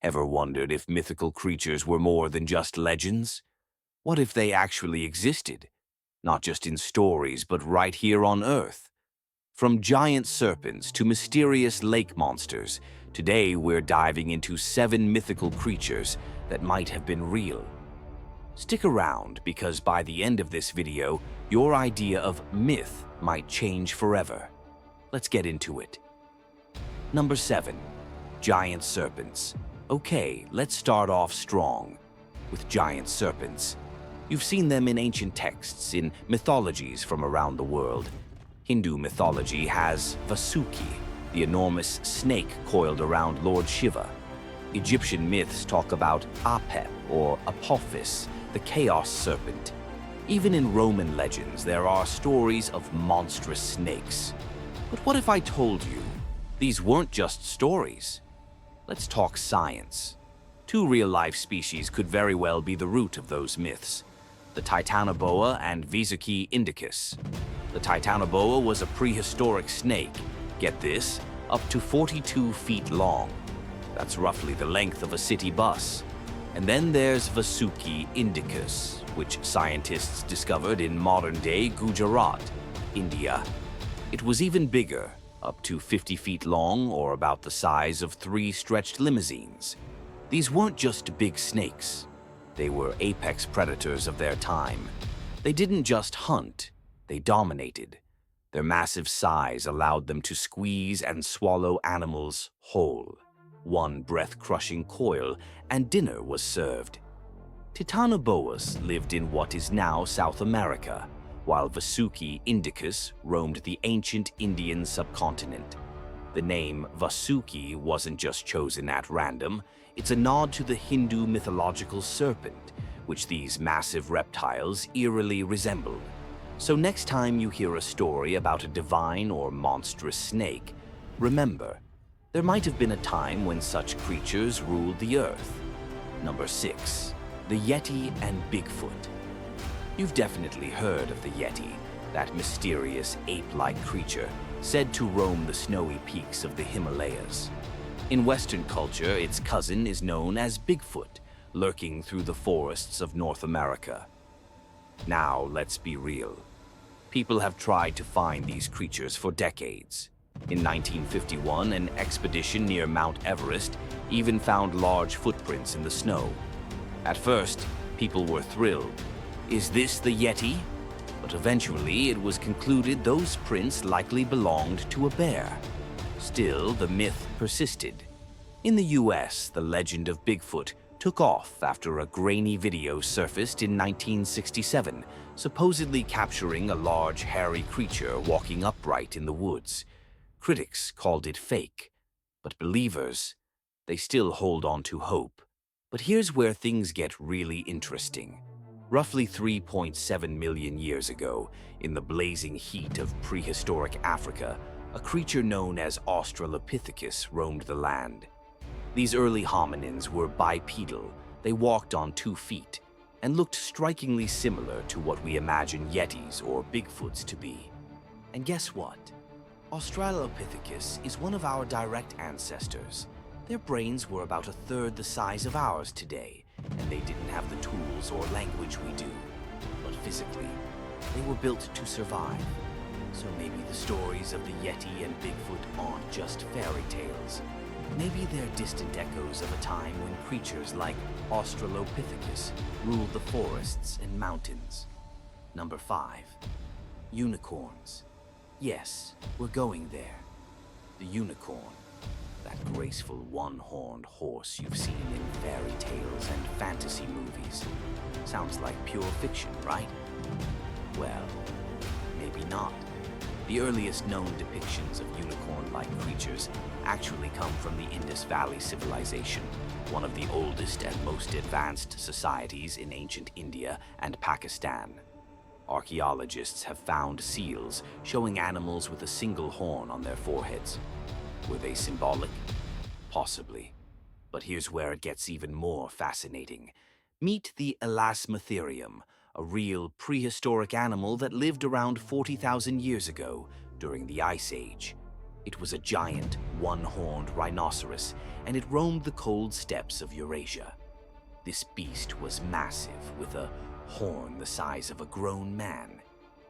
Ever wondered if mythical creatures were more than just legends? What if they actually existed? Not just in stories, but right here on Earth. From giant serpents to mysterious lake monsters, today we're diving into 7 mythical creatures that might have been real. Stick around, because by the end of this video, your idea of myth might change forever. Let's get into it. Number 7. Giant serpents. Okay, let's start off strong with giant serpents. You've seen them in ancient texts, in mythologies from around the world. Hindu mythology has Vasuki, the enormous snake coiled around Lord Shiva. Egyptian myths talk about Apep or Apophis, the chaos serpent. Even in Roman legends, there are stories of monstrous snakes. But what if I told you these weren't just stories? Let's talk science. 2 real-life species could very well be the root of those myths: the Titanoboa and Vasuki indicus. The Titanoboa was a prehistoric snake, get this, up to 42 feet long. That's roughly the length of a city bus. And then there's Vasuki indicus, which scientists discovered in modern-day Gujarat, India. It was even bigger, up to 50 feet long, or about the size of 3 stretched limousines. These weren't just big snakes. They were apex predators of their time. They didn't just hunt, they dominated. Their massive size allowed them to squeeze and swallow animals whole. One breath-crushing coil, and dinner was served. Titanoboas lived in what is now South America, while Vasuki indicus roamed the ancient Indian subcontinent. The name Vasuki wasn't just chosen at random. It's a nod to the Hindu mythological serpent, which these massive reptiles eerily resembled. So next time you hear a story about a divine or monstrous snake, remember, there might have been a time when such creatures ruled the earth. Number 6. The Yeti and Bigfoot. You've definitely heard of the Yeti, that mysterious ape-like creature said to roam the snowy peaks of the Himalayas. In Western culture, its cousin is known as Bigfoot, lurking through the forests of North America. Now, let's be real. People have tried to find these creatures for decades. In 1951, an expedition near Mount Everest even found large footprints in the snow. At first, people were thrilled. Is this the Yeti? But eventually, it was concluded those prints likely belonged to a bear. Still, the myth persisted. In the US, the legend of Bigfoot took off after a grainy video surfaced in 1967, supposedly capturing a large, hairy creature walking upright in the woods. Critics called it fake, but believers, they still hold on to hope. But here's where things get really interesting. Roughly 3.7 million years ago, in the blazing heat of prehistoric Africa, a creature known as Australopithecus roamed the land. These early hominins were bipedal. They walked on 2 feet and looked strikingly similar to what we imagine Yetis or Bigfoots to be. And guess what? Australopithecus is one of our direct ancestors. Their brains were about 1/3 the size of ours today, and they didn't have the tools or language we do. But physically, they were built to survive. So maybe the stories of the Yeti and Bigfoot aren't just fairy tales. Maybe they're distant echoes of a time when creatures like Australopithecus ruled the forests and mountains. Number 5. Unicorns. Yes, we're going there. The unicorn. That graceful one-horned horse you've seen in fairy tales and fantasy movies. Sounds like pure fiction, right? Well, maybe not. The earliest known depictions of unicorn-like creatures actually come from the Indus Valley Civilization, one of the oldest and most advanced societies in ancient India and Pakistan. Archaeologists have found seals showing animals with a single horn on their foreheads. Were they symbolic? Possibly. But here's where it gets even more fascinating. Meet the Elasmotherium, a real prehistoric animal that lived around 40,000 years ago during the Ice Age. It was a giant, one-horned rhinoceros, and it roamed the cold steppes of Eurasia. This beast was massive, with a horn the size of a grown man.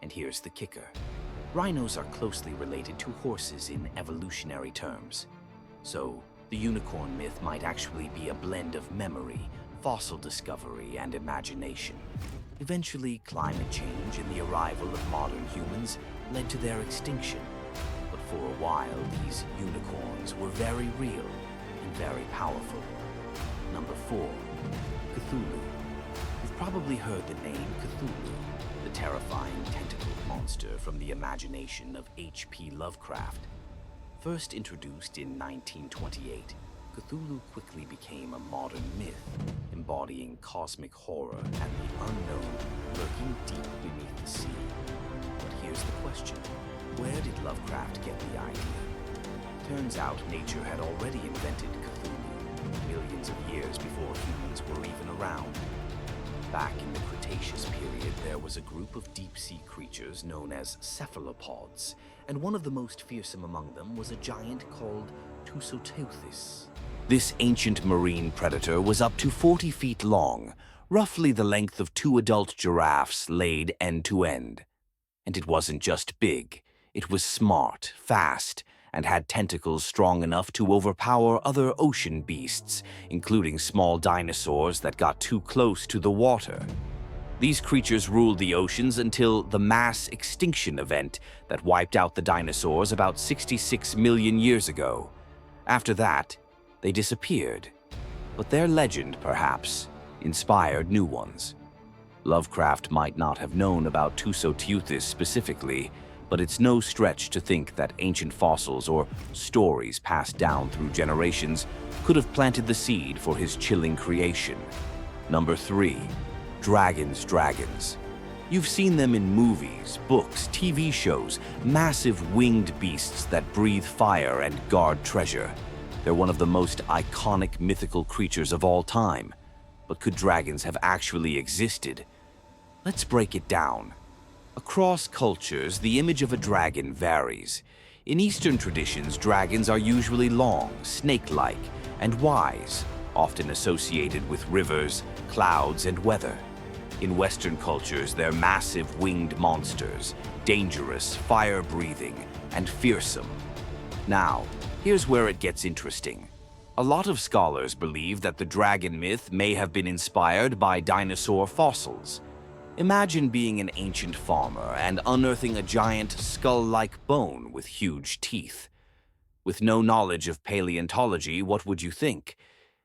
And here's the kicker. Rhinos are closely related to horses in evolutionary terms. So, the unicorn myth might actually be a blend of memory, fossil discovery, and imagination. Eventually, climate change and the arrival of modern humans led to their extinction. But for a while, these unicorns were very real and very powerful. Number 4. Cthulhu. You've probably heard the name Cthulhu, the terrifying tentacled monster from the imagination of H.P. Lovecraft. First introduced in 1928, Cthulhu quickly became a modern myth, embodying cosmic horror and the unknown lurking deep beneath the sea. But here's the question. Where did Lovecraft get the idea? Turns out nature had already invented Cthulhu millions of years before humans were even around. Back in the Cretaceous period, there was a group of deep-sea creatures known as cephalopods, and one of the most fearsome among them was a giant called Tusoteuthis. This ancient marine predator was up to 40 feet long, roughly the length of 2 adult giraffes laid end to end. And it wasn't just big, it was smart, fast, and had tentacles strong enough to overpower other ocean beasts, including small dinosaurs that got too close to the water. These creatures ruled the oceans until the mass extinction event that wiped out the dinosaurs about 66 million years ago. After that, they disappeared. But their legend, perhaps, inspired new ones. Lovecraft might not have known about Tusoteuthis specifically, but it's no stretch to think that ancient fossils or stories passed down through generations could have planted the seed for his chilling creation. Number 3. Dragons. You've seen them in movies, books, TV shows, massive winged beasts that breathe fire and guard treasure. They're one of the most iconic mythical creatures of all time. But could dragons have actually existed? Let's break it down. Across cultures, the image of a dragon varies. In Eastern traditions, dragons are usually long, snake-like, and wise, often associated with rivers, clouds, and weather. In Western cultures, they're massive winged monsters, dangerous, fire-breathing, and fearsome. Now, here's where it gets interesting. A lot of scholars believe that the dragon myth may have been inspired by dinosaur fossils. Imagine being an ancient farmer and unearthing a giant skull-like bone with huge teeth. With no knowledge of paleontology, what would you think?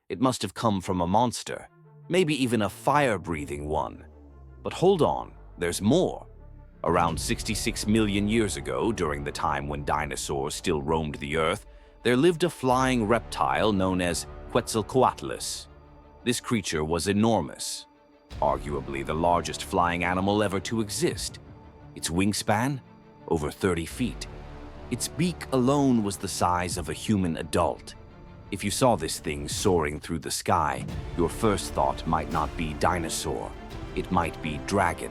It must have come from a monster, maybe even a fire-breathing one. But hold on, there's more. Around 66 million years ago, during the time when dinosaurs still roamed the earth, there lived a flying reptile known as Quetzalcoatlus. This creature was enormous, arguably the largest flying animal ever to exist. Its wingspan? Over 30 feet. Its beak alone was the size of a human adult. If you saw this thing soaring through the sky, your first thought might not be dinosaur. It might be dragon.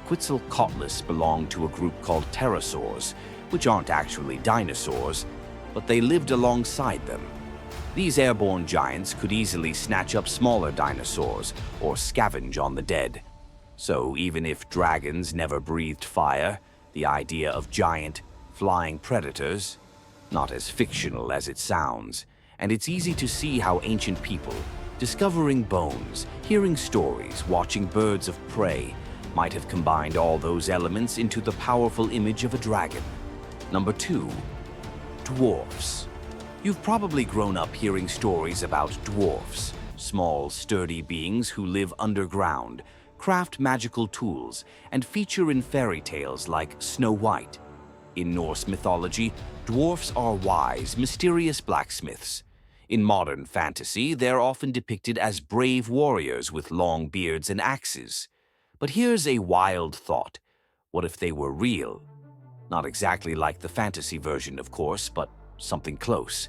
Quetzalcoatlus belonged to a group called pterosaurs, which aren't actually dinosaurs, but they lived alongside them. These airborne giants could easily snatch up smaller dinosaurs or scavenge on the dead. So even if dragons never breathed fire, the idea of giant, flying predators, not as fictional as it sounds, and it's easy to see how ancient people, discovering bones, hearing stories, watching birds of prey, might have combined all those elements into the powerful image of a dragon. Number 2. Dwarfs. You've probably grown up hearing stories about dwarfs, small, sturdy beings who live underground, craft magical tools, and feature in fairy tales like Snow White. In Norse mythology, dwarfs are wise, mysterious blacksmiths. In modern fantasy, they're often depicted as brave warriors with long beards and axes. But here's a wild thought. What if they were real? Not exactly like the fantasy version, of course, but something close.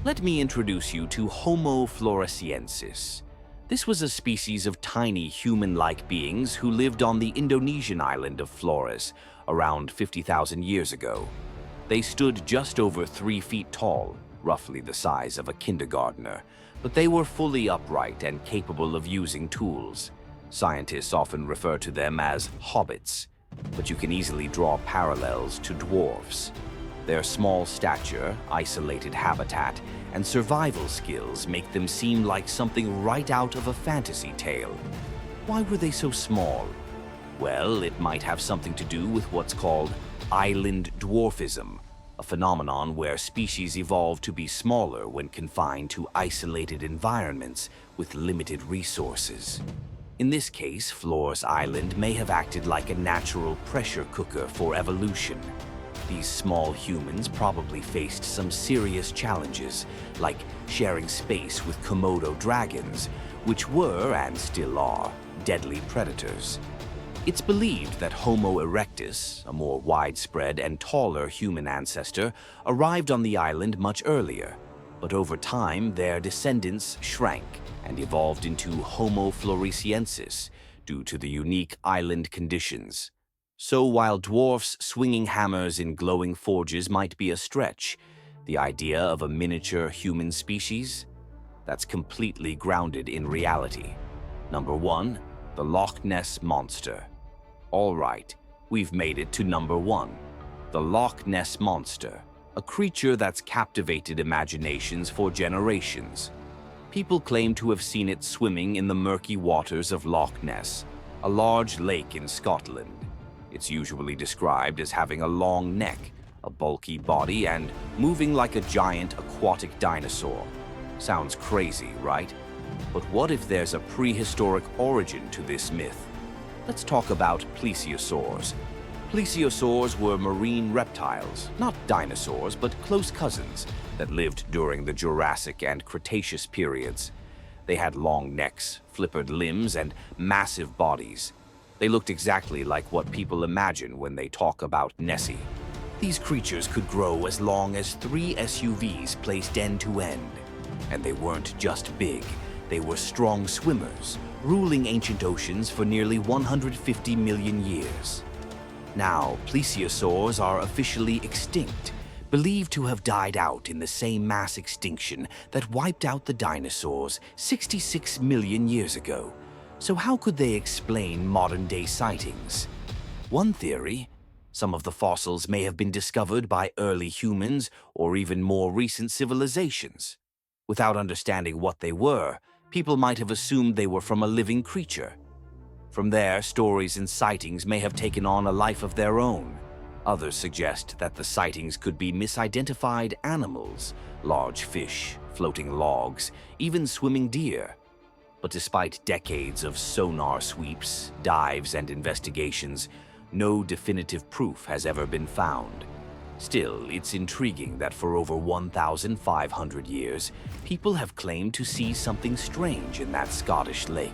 Let me introduce you to Homo floresiensis. This was a species of tiny human-like beings who lived on the Indonesian island of Flores around 50,000 years ago. They stood just over 3 feet tall, roughly the size of a kindergartner, but they were fully upright and capable of using tools. Scientists often refer to them as hobbits, but you can easily draw parallels to dwarfs. Their small stature, isolated habitat, and survival skills make them seem like something right out of a fantasy tale. Why were they so small? Well, it might have something to do with what's called island dwarfism, a phenomenon where species evolve to be smaller when confined to isolated environments with limited resources. In this case, Floor's Island may have acted like a natural pressure cooker for evolution. These small humans probably faced some serious challenges, like sharing space with Komodo dragons, which were, and still are, deadly predators. It's believed that Homo erectus, a more widespread and taller human ancestor, arrived on the island much earlier, but over time their descendants shrank and evolved into Homo floresiensis due to the unique island conditions. So while dwarfs swinging hammers in glowing forges might be a stretch, the idea of a miniature human species? That's completely grounded in reality. Number 1, the Loch Ness Monster. All right, we've made it to number 1. The Loch Ness Monster, a creature that's captivated imaginations for generations. People claim to have seen it swimming in the murky waters of Loch Ness, a large lake in Scotland. It's usually described as having a long neck, a bulky body, and moving like a giant aquatic dinosaur. Sounds crazy, right? But what if there's a prehistoric origin to this myth? Let's talk about plesiosaurs. Plesiosaurs were marine reptiles, not dinosaurs, but close cousins that lived during the Jurassic and Cretaceous periods. They had long necks, flippered limbs, and massive bodies. They looked exactly like what people imagine when they talk about Nessie. These creatures could grow as long as 3 SUVs placed end to end. And they weren't just big, they were strong swimmers, ruling ancient oceans for nearly 150 million years. Now, plesiosaurs are officially extinct, believed to have died out in the same mass extinction that wiped out the dinosaurs 66 million years ago. So how could they explain modern-day sightings? One theory: some of the fossils may have been discovered by early humans or even more recent civilizations. Without understanding what they were, people might have assumed they were from a living creature. From there, stories and sightings may have taken on a life of their own. Others suggest that the sightings could be misidentified animals, large fish, floating logs, even swimming deer. But despite decades of sonar sweeps, dives, and investigations, no definitive proof has ever been found. Still, it's intriguing that for over 1,500 years, people have claimed to see something strange in that Scottish lake.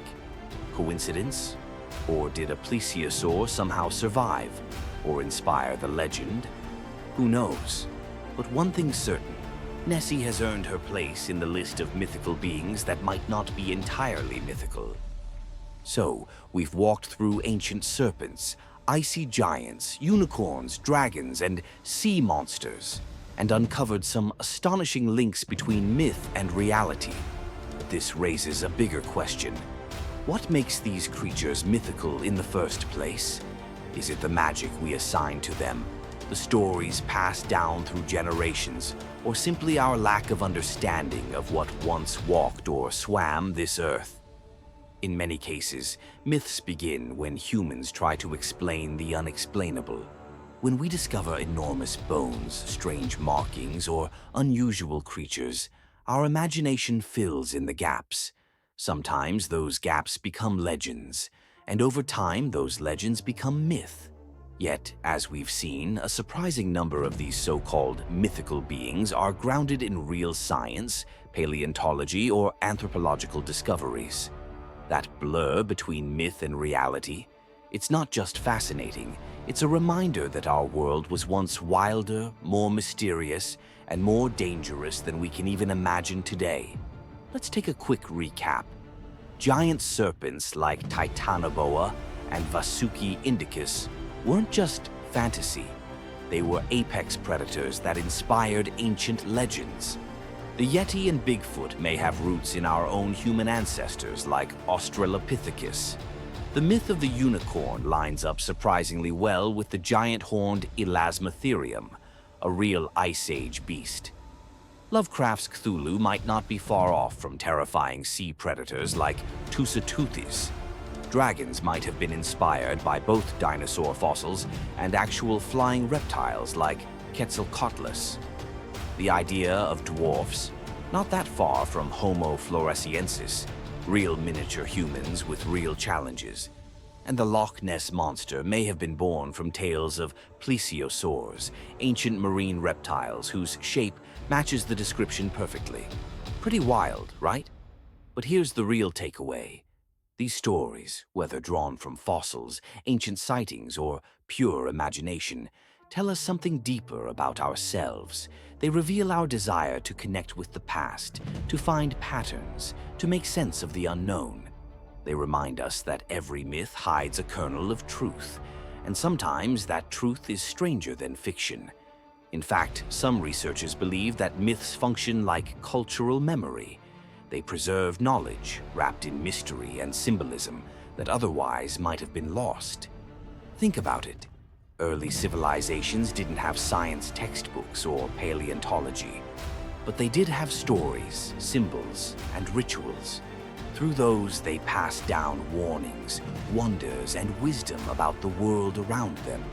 Coincidence? Or did a plesiosaur somehow survive, or inspire the legend? Who knows? But one thing's certain: Nessie has earned her place in the list of mythical beings that might not be entirely mythical. So, we've walked through ancient serpents, icy giants, unicorns, dragons, and sea monsters, and uncovered some astonishing links between myth and reality. But this raises a bigger question. What makes these creatures mythical in the first place? Is it the magic we assign to them, the stories passed down through generations, or simply our lack of understanding of what once walked or swam this earth? In many cases, myths begin when humans try to explain the unexplainable. When we discover enormous bones, strange markings, or unusual creatures, our imagination fills in the gaps. Sometimes those gaps become legends, and over time those legends become myth. Yet, as we've seen, a surprising number of these so-called mythical beings are grounded in real science, paleontology, or anthropological discoveries. That blur between myth and reality, it's not just fascinating, it's a reminder that our world was once wilder, more mysterious, and more dangerous than we can even imagine today. Let's take a quick recap. Giant serpents like Titanoboa and Vasuki indicus weren't just fantasy. They were apex predators that inspired ancient legends. The Yeti and Bigfoot may have roots in our own human ancestors like Australopithecus. The myth of the unicorn lines up surprisingly well with the giant-horned Elasmotherium, a real Ice Age beast. Lovecraft's Cthulhu might not be far off from terrifying sea predators like Tusoteuthis. Dragons might have been inspired by both dinosaur fossils and actual flying reptiles like Quetzalcoatlus. The idea of dwarfs, not that far from Homo floresiensis, real miniature humans with real challenges. And the Loch Ness monster may have been born from tales of plesiosaurs, ancient marine reptiles whose shape matches the description perfectly. Pretty wild, right? But here's the real takeaway. These stories, whether drawn from fossils, ancient sightings, or pure imagination, tell us something deeper about ourselves. They reveal our desire to connect with the past, to find patterns, to make sense of the unknown. They remind us that every myth hides a kernel of truth, and sometimes that truth is stranger than fiction. In fact, some researchers believe that myths function like cultural memory. They preserve knowledge wrapped in mystery and symbolism that otherwise might have been lost. Think about it. Early civilizations didn't have science textbooks or paleontology, but they did have stories, symbols, and rituals. Through those, they passed down warnings, wonders, and wisdom about the world around them.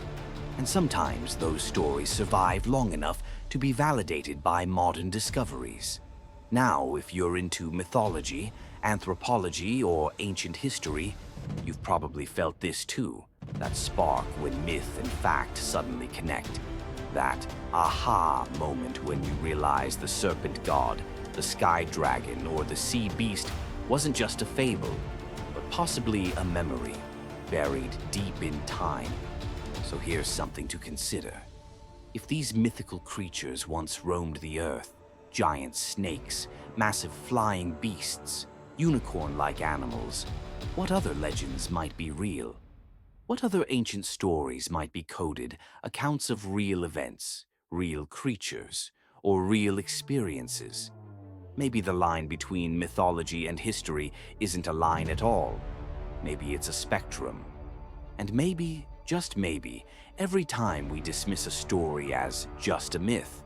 And sometimes those stories survive long enough to be validated by modern discoveries. Now, if you're into mythology, anthropology, or ancient history, you've probably felt this too. That spark when myth and fact suddenly connect. That aha moment when you realize the serpent god, the sky dragon, or the sea beast wasn't just a fable, but possibly a memory, buried deep in time. So here's something to consider. If these mythical creatures once roamed the earth, giant snakes, massive flying beasts, unicorn-like animals, what other legends might be real? What other ancient stories might be coded, accounts of real events, real creatures, or real experiences? Maybe the line between mythology and history isn't a line at all. Maybe it's a spectrum. And maybe, just maybe, every time we dismiss a story as just a myth,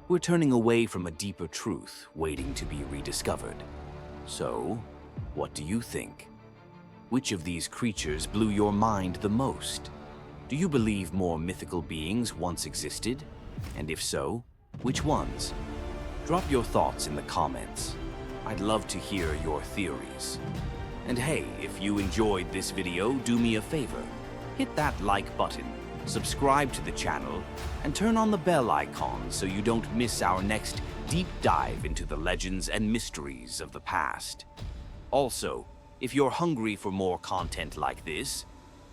we're turning away from a deeper truth waiting to be rediscovered. So, what do you think? Which of these creatures blew your mind the most? Do you believe more mythical beings once existed? And if so, which ones? Drop your thoughts in the comments. I'd love to hear your theories. And hey, if you enjoyed this video, do me a favor. Hit that like button, subscribe to the channel, and turn on the bell icon so you don't miss our next deep dive into the legends and mysteries of the past. Also, if you're hungry for more content like this,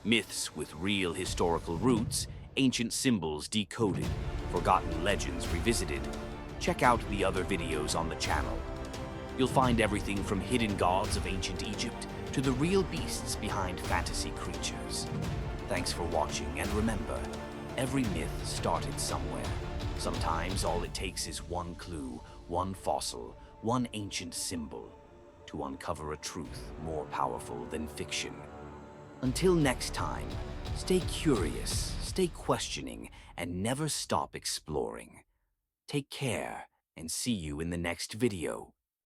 myths with real historical roots, ancient symbols decoded, forgotten legends revisited, check out the other videos on the channel. You'll find everything from hidden gods of ancient Egypt to the real beasts behind fantasy creatures. Thanks for watching, and remember, every myth started somewhere. Sometimes all it takes is one clue, one fossil, one ancient symbol to uncover a truth more powerful than fiction. Until next time, stay curious, stay questioning, and never stop exploring. Take care, and see you in the next video.